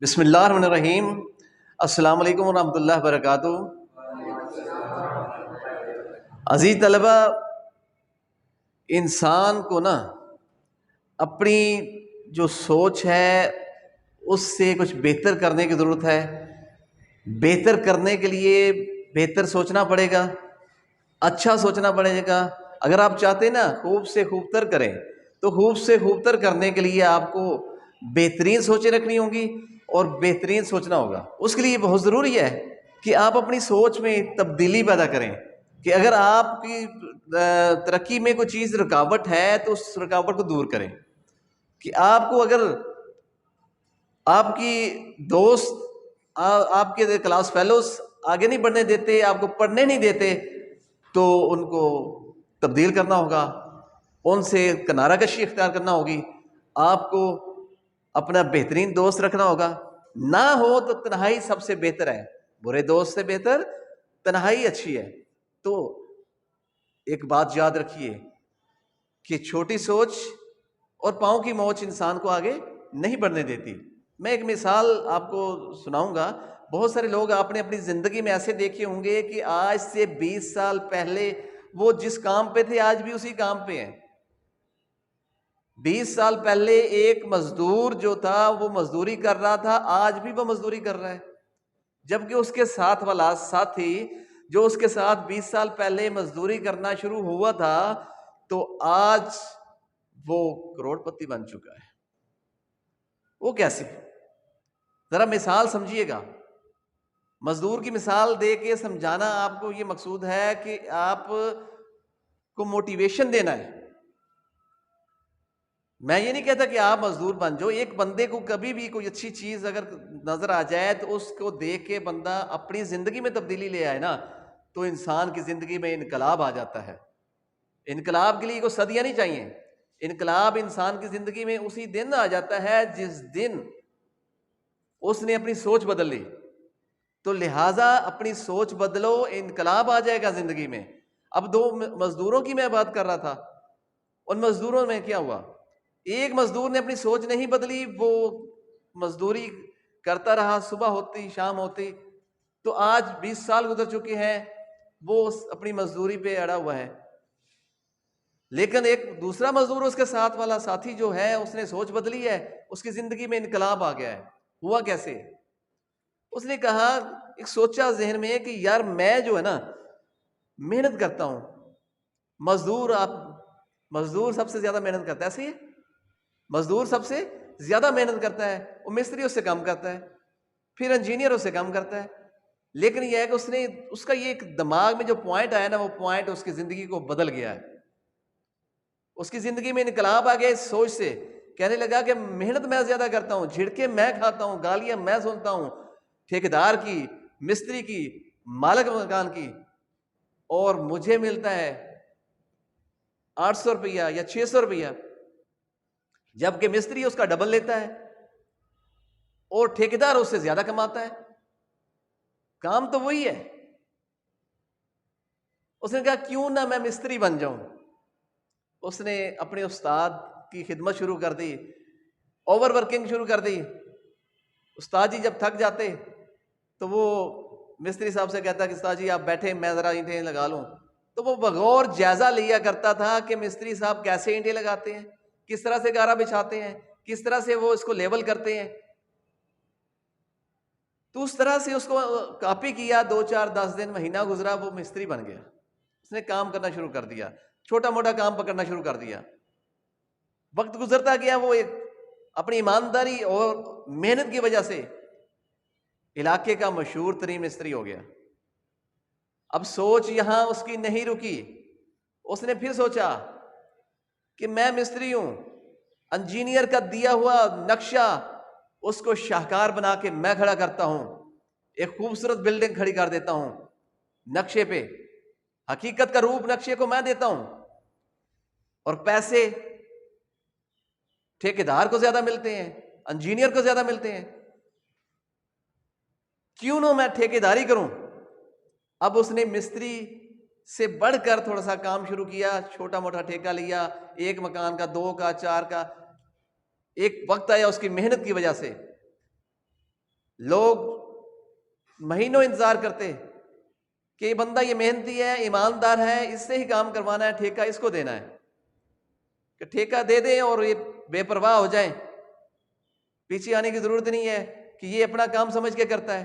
بسم اللہ الرحمن الرحیم۔ السلام علیکم ورحمۃ اللہ وبرکاتہ۔ عزیز طلبہ، انسان کو اپنی جو سوچ ہے اس سے کچھ بہتر کرنے کی ضرورت ہے۔ بہتر کرنے کے لیے بہتر سوچنا پڑے گا، اچھا سوچنا پڑے گا۔ اگر آپ چاہتے ہیں خوب سے خوب تر کریں تو خوب سے خوب تر کرنے کے لیے آپ کو بہترین سوچیں رکھنی ہوں گی اور بہترین سوچنا ہوگا۔ اس کے لیے بہت ضروری ہے کہ آپ اپنی سوچ میں تبدیلی پیدا کریں، کہ اگر آپ کی ترقی میں کوئی چیز رکاوٹ ہے تو اس رکاوٹ کو دور کریں۔ کہ آپ کو اگر آپ کی دوست آپ کے کلاس فیلوز آگے نہیں بڑھنے دیتے، آپ کو پڑھنے نہیں دیتے، تو ان کو تبدیل کرنا ہوگا، ان سے کنارہ کشی اختیار کرنا ہوگی۔ آپ کو اپنا بہترین دوست رکھنا ہوگا، نہ ہو تو تنہائی سب سے بہتر ہے، برے دوست سے بہتر تنہائی اچھی ہے۔ تو ایک بات یاد رکھیے کہ چھوٹی سوچ اور پاؤں کی موچ انسان کو آگے نہیں بڑھنے دیتی۔ میں ایک مثال آپ کو سناؤں گا۔ بہت سارے لوگ آپ نے اپنی زندگی میں ایسے دیکھے ہوں گے کہ آج سے 20 سال پہلے وہ جس کام پہ تھے آج بھی اسی کام پہ ہیں۔ 20 سال پہلے ایک مزدور جو تھا وہ مزدوری کر رہا تھا، آج بھی وہ مزدوری کر رہا ہے، جبکہ اس کے ساتھ والا ساتھی جو اس کے ساتھ 20 سال پہلے مزدوری کرنا شروع ہوا تھا تو آج وہ کروڑ پتی بن چکا ہے۔ وہ کیسے؟ ذرا مثال سمجھیے گا۔ مزدور کی مثال دے کے سمجھانا آپ کو یہ مقصود ہے کہ آپ کو موٹیویشن دینا ہے۔ میں یہ نہیں کہتا کہ آپ مزدور بن جاؤ۔ ایک بندے کو کبھی بھی کوئی اچھی چیز اگر نظر آ جائے تو اس کو دیکھ کے بندہ اپنی زندگی میں تبدیلی لے آئے تو انسان کی زندگی میں انقلاب آ جاتا ہے۔ انقلاب کے لیے کوئی صدیاں نہیں چاہیے۔ انقلاب انسان کی زندگی میں اسی دن آ جاتا ہے جس دن اس نے اپنی سوچ بدل لی۔ تو لہٰذا اپنی سوچ بدلو، انقلاب آ جائے گا زندگی میں۔ اب 2 مزدوروں کی میں بات کر رہا تھا، ان مزدوروں میں کیا ہوا؟ ایک مزدور نے اپنی سوچ نہیں بدلی، وہ مزدوری کرتا رہا، صبح ہوتی شام ہوتی، تو آج 20 سال گزر چکے ہیں، وہ اپنی مزدوری پہ اڑا ہوا ہے۔ لیکن ایک دوسرا مزدور اس کے ساتھ والا ساتھی جو ہے اس نے سوچ بدلی ہے، اس کی زندگی میں انقلاب آ گیا ہے۔ ہوا کیسے؟ اس نے کہا، ایک سوچا ذہن میں کہ یار میں جو ہے محنت کرتا ہوں۔ مزدور سب سے زیادہ محنت کرتا ہے، صحیح ہے؟ مزدور سب سے زیادہ محنت کرتا ہے، وہ مستری اس سے کم کرتا ہے، پھر انجینئر اس سے کم کرتا ہے۔ لیکن یہ ہے کہ اس کا یہ ایک دماغ میں جو پوائنٹ آیا وہ پوائنٹ اس کی زندگی کو بدل گیا ہے۔ اس کی زندگی میں انقلاب آ گیا اس سوچ سے، کہنے لگا کہ محنت میں زیادہ کرتا ہوں، جھڑکے میں کھاتا ہوں، گالیاں میں سنتا ہوں، ٹھیکیدار کی، مستری کی، مالک مکان کی، اور مجھے ملتا ہے 800 روپیہ یا 600 روپیہ، جبکہ مستری اس کا ڈبل لیتا ہے اور ٹھیکیدار اس سے زیادہ کماتا ہے۔ کام تو وہی ہے۔ اس نے کہا کیوں نہ میں مستری بن جاؤں۔ اس نے اپنے استاد کی خدمت شروع کر دی، اوور ورکنگ شروع کر دی۔ استاد جی جب تھک جاتے تو وہ مستری صاحب سے کہتا کہ استاد جی آپ بیٹھے، میں ذرا اینٹیں لگا لوں۔ تو وہ بغور جائزہ لیا کرتا تھا کہ مستری صاحب کیسے اینٹیں لگاتے ہیں، کس طرح سے گارا بچھاتے ہیں، کس طرح سے وہ اس کو لیول کرتے ہیں۔ تو اس طرح سے اس کو کاپی کیا، 2 4 10 دن، مہینہ گزرا، وہ مستری بن گیا۔ اس نے کام کرنا شروع کر دیا، چھوٹا موٹا کام پکڑنا شروع کر دیا۔ وقت گزرتا گیا، وہ اپنی ایمانداری اور محنت کی وجہ سے علاقے کا مشہور ترین مستری ہو گیا۔ اب سوچ یہاں اس کی نہیں رکی، اس نے پھر سوچا کہ میں مستری ہوں، انجینئر کا دیا ہوا نقشہ اس کو شاہکار بنا کے میں کھڑا کرتا ہوں، ایک خوبصورت بلڈنگ کھڑی کر دیتا ہوں نقشے پہ، حقیقت کا روپ نقشے کو میں دیتا ہوں، اور پیسے ٹھیکیدار کو زیادہ ملتے ہیں، انجینئر کو زیادہ ملتے ہیں، کیوں نہ میں ٹھیکیداری کروں۔ اب اس نے مستری سے بڑھ کر تھوڑا سا کام شروع کیا، چھوٹا موٹا ٹھیکہ لیا، 1 مکان کا، 2 کا، 4 کا۔ ایک وقت آیا اس کی محنت کی وجہ سے لوگ مہینوں انتظار کرتے کہ یہ بندہ یہ محنتی ہے، ایماندار ہے، اس سے ہی کام کروانا ہے، ٹھیکہ اس کو دینا ہے، کہ ٹھیکہ دے دیں اور یہ بے پرواہ ہو جائیں، پیچھے آنے کی ضرورت نہیں ہے کہ یہ اپنا کام سمجھ کے کرتا ہے۔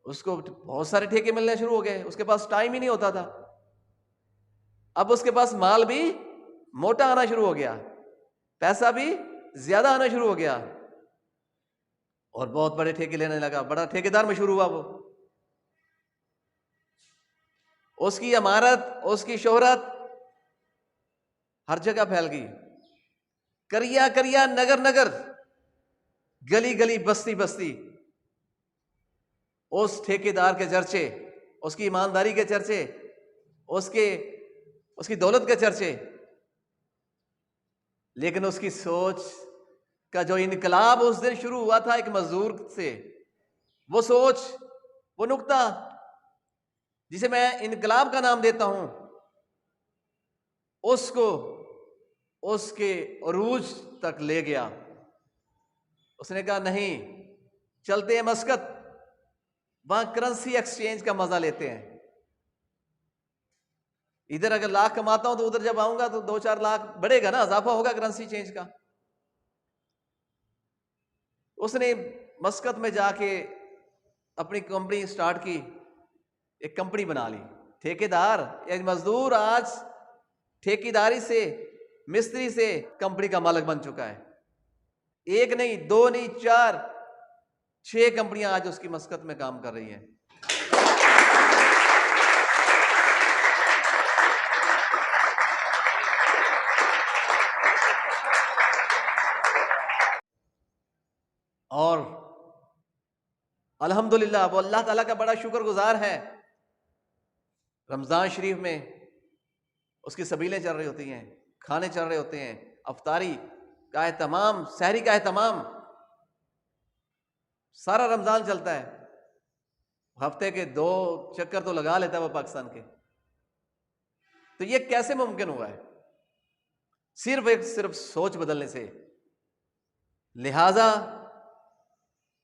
اس کو بہت سارے ٹھیکے ملنے شروع ہو گئے، اس کے پاس ٹائم ہی نہیں ہوتا تھا۔ اب اس کے پاس مال بھی موٹا آنا شروع ہو گیا، پیسہ بھی زیادہ آنا شروع ہو گیا، اور بہت بڑے ٹھیکے لینے لگا، بڑا ٹھیکیدار مشہور ہوا وہ۔ اس کی عمارت، اس کی شہرت ہر جگہ پھیل گئی، کریا کریا، نگر نگر، گلی گلی، بستی بستی، اس ٹھیکیدار کے چرچے، اس کی ایمانداری کے چرچے، اس کی دولت کے چرچے۔ لیکن اس کی سوچ کا جو انقلاب اس دن شروع ہوا تھا ایک مزدور سے، وہ سوچ، وہ نقطہ جسے میں انقلاب کا نام دیتا ہوں، اس کو اس کے عروج تک لے گیا۔ اس نے کہا نہیں، چلتے ہیں مسقط، وہاں کرنسی ایکسچینج کا مزہ لیتے ہیں۔ ادھر اگر لاکھ کماتا ہوں تو ادھر جب آؤں گا تو 2-4 لاکھ بڑھے گا نا، اضافہ ہوگا کرنسی چینج کا۔ اس نے مسقط میں جا کے اپنی کمپنی سٹارٹ کی، ایک کمپنی بنا لی۔ ٹھیکیدار، ایک مزدور آج ٹھیکیداری سے، مستری سے کمپنی کا مالک بن چکا ہے۔ ایک نہیں، 2 نہیں، 4، 6 کمپنیاں آج اس کی مسقط میں کام کر رہی ہیں۔ اور الحمدللہ وہ اللہ تعالیٰ کا بڑا شکر گزار ہے، رمضان شریف میں اس کی سبیلیں چل رہی ہوتی ہیں، کھانے چل رہے ہوتے ہیں، افطاری کا اہتمام، سحری کا اہتمام، سارا رمضان چلتا ہے۔ ہفتے کے 2 چکر تو لگا لیتا ہے وہ پاکستان کے۔ تو یہ کیسے ممکن ہوا ہے؟ صرف سوچ بدلنے سے۔ لہذا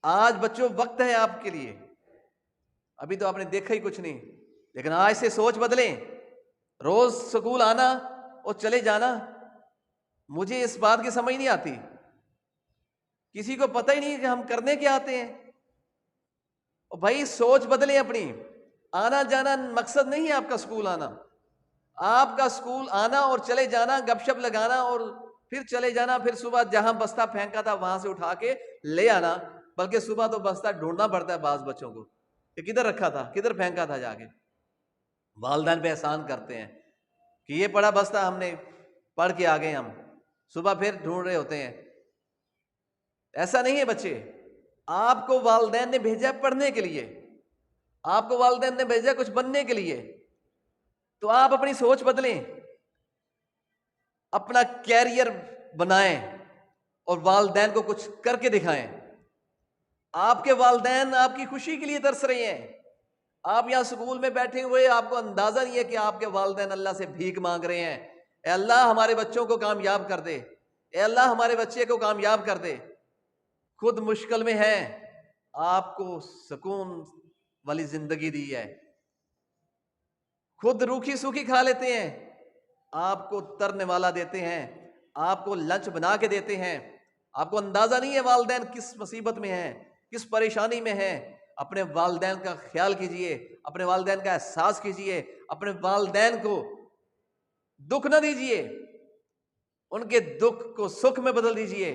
آج بچوں وقت ہے آپ کے لیے، ابھی تو آپ نے دیکھا ہی کچھ نہیں، لیکن آج سے سوچ بدلیں۔ روز سکول آنا اور چلے جانا، مجھے اس بات کی سمجھ نہیں آتی، کسی کو پتہ ہی نہیں کہ ہم کرنے کیا آتے ہیں۔ اور بھائی سوچ بدلیں اپنی، آنا جانا مقصد نہیں ہے آپ کا سکول آنا۔ آپ کا سکول آنا اور چلے جانا، گپ شپ لگانا اور پھر چلے جانا، پھر صبح جہاں بستہ پھینکا تھا وہاں سے اٹھا کے لے آنا، بلکہ صبح تو بستہ ڈھونڈنا پڑتا ہے بعض بچوں کو کہ کدھر رکھا تھا، کدھر پھینکا تھا جا کے۔ والدین پہ احسان کرتے ہیں کہ یہ پڑا بستہ ہم نے پڑھ کے آ گئے، ہم صبح پھر ڈھونڈ رہے ہوتے ہیں۔ ایسا نہیں ہے بچے، آپ کو والدین نے بھیجا پڑھنے کے لیے، آپ کو والدین نے بھیجا کچھ بننے کے لیے، تو آپ اپنی سوچ بدلیں، اپنا کیریئر بنائیں اور والدین کو کچھ کر کے دکھائیں۔ آپ کے والدین آپ کی خوشی کے لیے ترس رہے ہیں۔ آپ یہاں سکول میں بیٹھے ہوئے، آپ کو اندازہ نہیں ہے کہ آپ کے والدین اللہ سے بھیک مانگ رہے ہیں، اے اللہ ہمارے بچوں کو کامیاب کر دے، اے اللہ ہمارے بچے کو کامیاب کر دے۔ خود مشکل میں ہیں، آپ کو سکون والی زندگی دی ہے، خود روکھی سوکھی کھا لیتے ہیں، آپ کو ترنے والا دیتے ہیں، آپ کو لنچ بنا کے دیتے ہیں۔ آپ کو اندازہ نہیں ہے والدین کس مصیبت میں ہیں، کس پریشانی میں ہیں۔ اپنے والدین کا خیال کیجئے، اپنے والدین کا احساس کیجئے، اپنے والدین کو دکھ نہ دیجئے، ان کے دکھ کو سکھ میں بدل دیجئے۔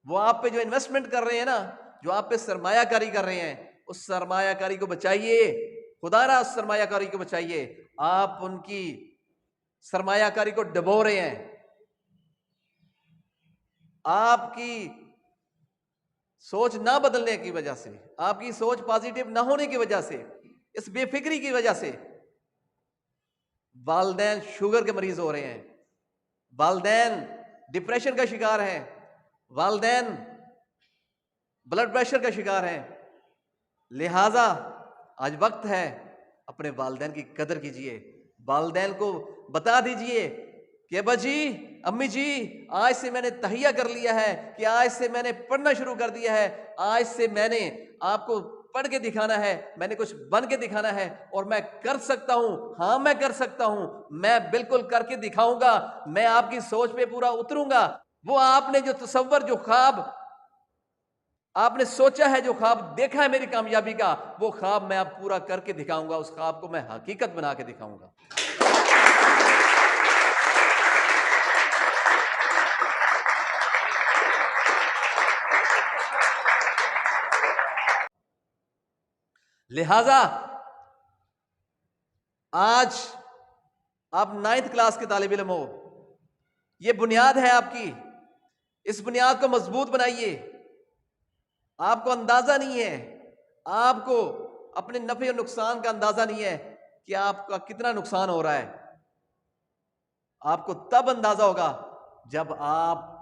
وہ آپ پہ جو انویسٹمنٹ کر رہے ہیں نا، جو آپ پہ سرمایہ کاری کر رہے ہیں، اس سرمایہ کاری کو بچائیے، خدا را اس سرمایہ کاری کو بچائیے۔ آپ ان کی سرمایہ کاری کو ڈبو رہے ہیں۔ آپ کی سوچ نہ بدلنے کی وجہ سے، آپ کی سوچ پازیٹیو نہ ہونے کی وجہ سے، اس بے فکری کی وجہ سے والدین شوگر کے مریض ہو رہے ہیں، والدین ڈپریشن کا شکار ہیں، والدین بلڈ پریشر کا شکار ہیں۔ لہٰذا آج وقت ہے، اپنے والدین کی قدر کیجئے، والدین کو بتا دیجئے کہ ابا جی، امی جی، آج سے میں نے تہیہ کر لیا ہے کہ آج سے میں نے پڑھنا شروع کر دیا ہے، آج سے میں نے آپ کو پڑھ کے دکھانا ہے، میں نے کچھ بن کے دکھانا ہے، اور میں کر سکتا ہوں، ہاں میں کر سکتا ہوں، میں بالکل کر کے دکھاؤں گا، میں آپ کی سوچ پہ پورا اتروں گا۔ وہ آپ نے جو تصور، جو خواب آپ نے سوچا ہے، جو خواب دیکھا ہے میری کامیابی کا، وہ خواب میں اب پورا کر کے دکھاؤں گا، اس خواب کو میں حقیقت بنا کے دکھاؤں گا۔ لہذا آج آپ 9th کلاس کے طالب علم ہو، یہ بنیاد ہے آپ کی، اس بنیاد کو مضبوط بنائیے۔ آپ کو اندازہ نہیں ہے، آپ کو اپنے نفع اور نقصان کا اندازہ نہیں ہے کہ آپ کا کتنا نقصان ہو رہا ہے۔ آپ کو تب اندازہ ہوگا جب آپ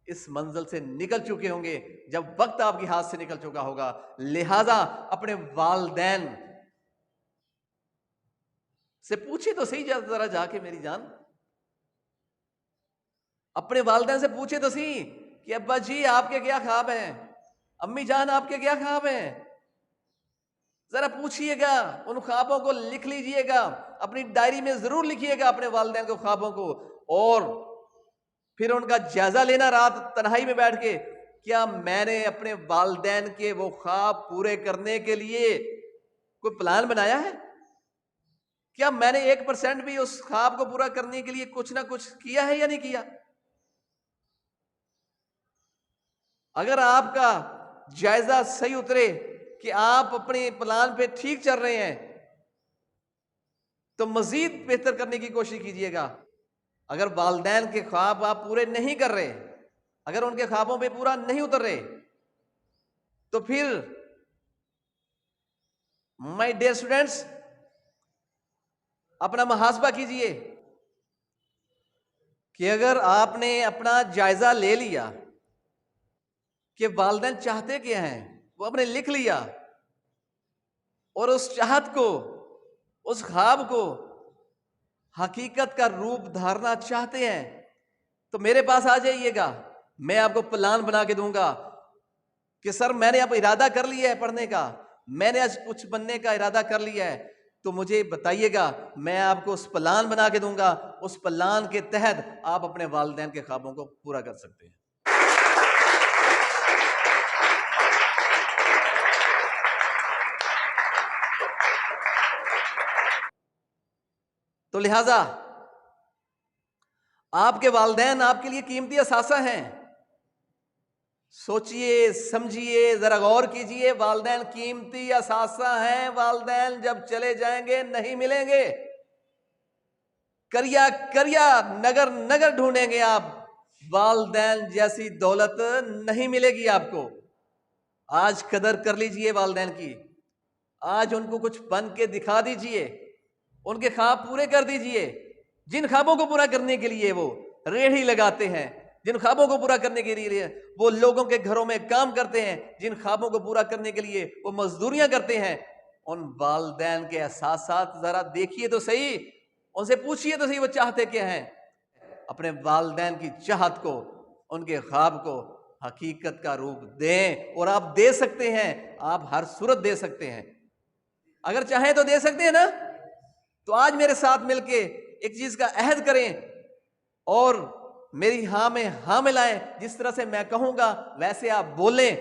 اس منزل سے نکل چکے ہوں گے، جب وقت آپ کے ہاتھ سے نکل چکا ہوگا۔ لہذا اپنے والدین سے پوچھے تو صحیح، ذرا جا کے میری جان، اپنے والدین سے پوچھے تو صحیح کہ ابا جی آپ کے کیا خواب ہیں، امی جان آپ کے کیا خواب ہیں، ذرا پوچھئے گا، ان خوابوں کو لکھ لیجئے گا، اپنی ڈائری میں ضرور لکھیے گا اپنے والدین کے خوابوں کو، اور پھر ان کا جائزہ لینا رات تنہائی میں بیٹھ کے، کیا میں نے اپنے والدین کے وہ خواب پورے کرنے کے لیے کوئی پلان بنایا ہے؟ کیا میں نے 1% بھی اس خواب کو پورا کرنے کے لیے کچھ نہ کچھ کیا ہے یا نہیں کیا؟ اگر آپ کا جائزہ صحیح اترے کہ آپ اپنے پلان پہ ٹھیک چل رہے ہیں تو مزید بہتر کرنے کی کوشش کیجیے گا۔ اگر والدین کے خواب آپ پورے نہیں کر رہے، اگر ان کے خوابوں پہ پورا نہیں اتر رہے، تو پھر مائی ڈیئر اسٹوڈینٹس، اپنا محاسبہ کیجئے کہ اگر آپ نے اپنا جائزہ لے لیا کہ والدین چاہتے کیا ہیں، وہ آپ نے لکھ لیا، اور اس چاہت کو، اس خواب کو حقیقت کا روپ دھارنا چاہتے ہیں، تو میرے پاس آ جائیے گا، میں آپ کو پلان بنا کے دوں گا کہ سر میں نے اب ارادہ کر لیا ہے پڑھنے کا، میں نے آج کچھ بننے کا ارادہ کر لیا ہے، تو مجھے بتائیے گا، میں آپ کو اس پلان بنا کے دوں گا، اس پلان کے تحت آپ اپنے والدین کے خوابوں کو پورا کر سکتے ہیں۔ تو لہذا آپ کے والدین آپ کے لیے قیمتی اثاثہ ہیں، سوچئے سمجھیے، ذرا غور کیجئے، والدین قیمتی اثاثہ ہیں، والدین جب چلے جائیں گے نہیں ملیں گے، کریا کریا نگر نگر ڈھونڈیں گے آپ، والدین جیسی دولت نہیں ملے گی آپ کو۔ آج قدر کر لیجئے والدین کی، آج ان کو کچھ بن کے دکھا دیجئے، ان کے خواب پورے کر دیجئے، جن خوابوں کو پورا کرنے کے لیے وہ ریڑھی لگاتے ہیں، جن خوابوں کو پورا کرنے کے لیے وہ لوگوں کے گھروں میں کام کرتے ہیں، جن خوابوں کو پورا کرنے کے لیے وہ مزدوریاں کرتے ہیں، ان والدین کے احساسات ذرا دیکھیے تو صحیح، ان سے پوچھئے تو صحیح وہ چاہتے کیا ہیں۔ اپنے والدین کی چاہت کو، ان کے خواب کو حقیقت کا روپ دیں، اور آپ دے سکتے ہیں، آپ ہر صورت دے سکتے ہیں، اگر چاہیں تو دے سکتے ہیں نا۔ تو آج میرے ساتھ مل کے ایک چیز کا عہد کریں اور میری ہاں میں ہاں ملائیں، جس طرح سے میں کہوں گا ویسے آپ بولیں۔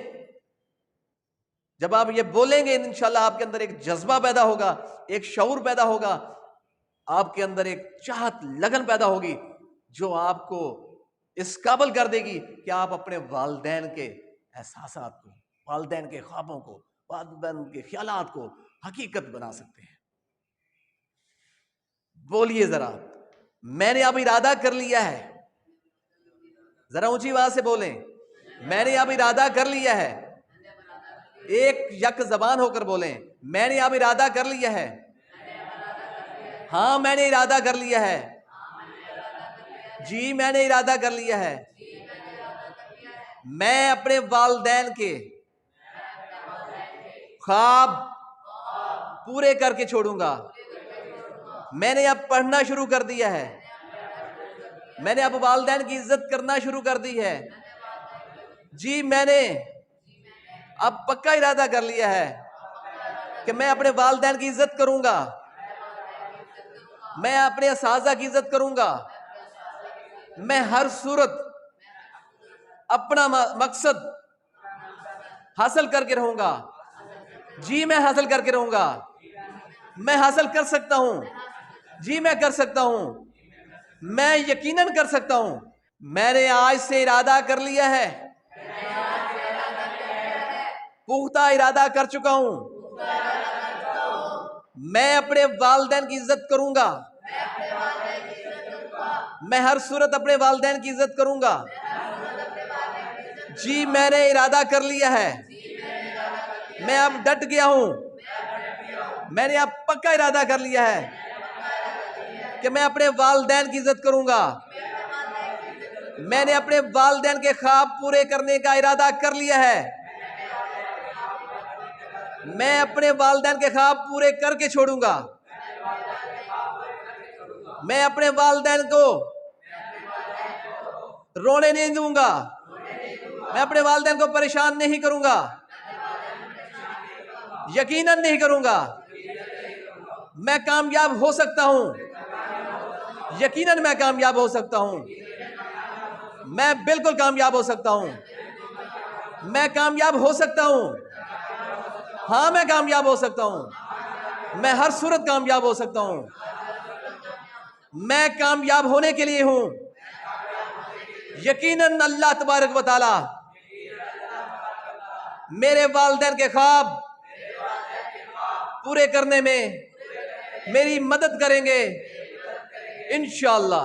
جب آپ یہ بولیں گے انشاءاللہ آپ کے اندر ایک جذبہ پیدا ہوگا، ایک شعور پیدا ہوگا، آپ کے اندر ایک چاہت، لگن پیدا ہوگی جو آپ کو اس قابل کر دے گی کہ آپ اپنے والدین کے احساسات کو، والدین کے خوابوں کو، والدین کے خیالات کو حقیقت بنا سکتے ہیں۔ بولیے ذرا، میں نے اب ارادہ کر لیا ہے، ذرا اونچی آواز سے بولیں، میں نے اب ارادہ کر لیا ہے، ایک یک زبان ہو کر بولیں، میں نے اب ارادہ کر لیا ہے، ہاں میں نے ارادہ کر لیا ہے، جی میں نے ارادہ کر لیا ہے، میں اپنے والدین کے خواب پورے کر کے چھوڑوں گا، میں نے اب پڑھنا شروع کر دیا ہے، میں نے اب والدین کی عزت کرنا شروع کر دی ہے. جی میں نے اب پکا ارادہ کر لیا ہے کہ میں اپنے والدین کی عزت کروں گا، میں اپنے اساتذہ کی عزت کروں گا، میں ہر صورت اپنا مقصد حاصل کر کے رہوں گا. جی میں حاصل کر کے رہوں گا، میں حاصل کر سکتا ہوں. جی میں کر سکتا ہوں، میں یقیناً کر سکتا ہوں. میں نے آج سے ارادہ کر لیا ہے، پختہ ارادہ کر چکا ہوں، میں اپنے والدین کی عزت کروں گا، میں ہر صورت اپنے والدین کی عزت کروں گا. جی میں نے ارادہ کر لیا ہے، میں اب ڈٹ گیا ہوں، میں نے اب پکا ارادہ کر لیا ہے کہ میں اپنے والدین کی عزت کروں گا. میں نے اپنے والدین کے خواب پورے کرنے کا ارادہ کر لیا ہے، میں اپنے والدین کے خواب پورے کر کے چھوڑوں گا. میں اپنے والدین کو رونے نہیں دوں گا، میں اپنے والدین کو پریشان نہیں کروں گا، یقیناً نہیں کروں گا. میں کامیاب ہو سکتا ہوں، یقیناً میں کامیاب ہو سکتا ہوں، میں بالکل کامیاب ہو سکتا ہوں، میں کامیاب ہو سکتا ہوں. ہاں میں کامیاب ہو سکتا ہوں، میں ہر صورت کامیاب ہو سکتا ہوں. میں کامیاب ہونے کے لیے ہوں. یقیناً اللہ تبارک و تعالی میرے والدین کے خواب پورے کرنے میں میری مدد کریں گے انشاءاللہ.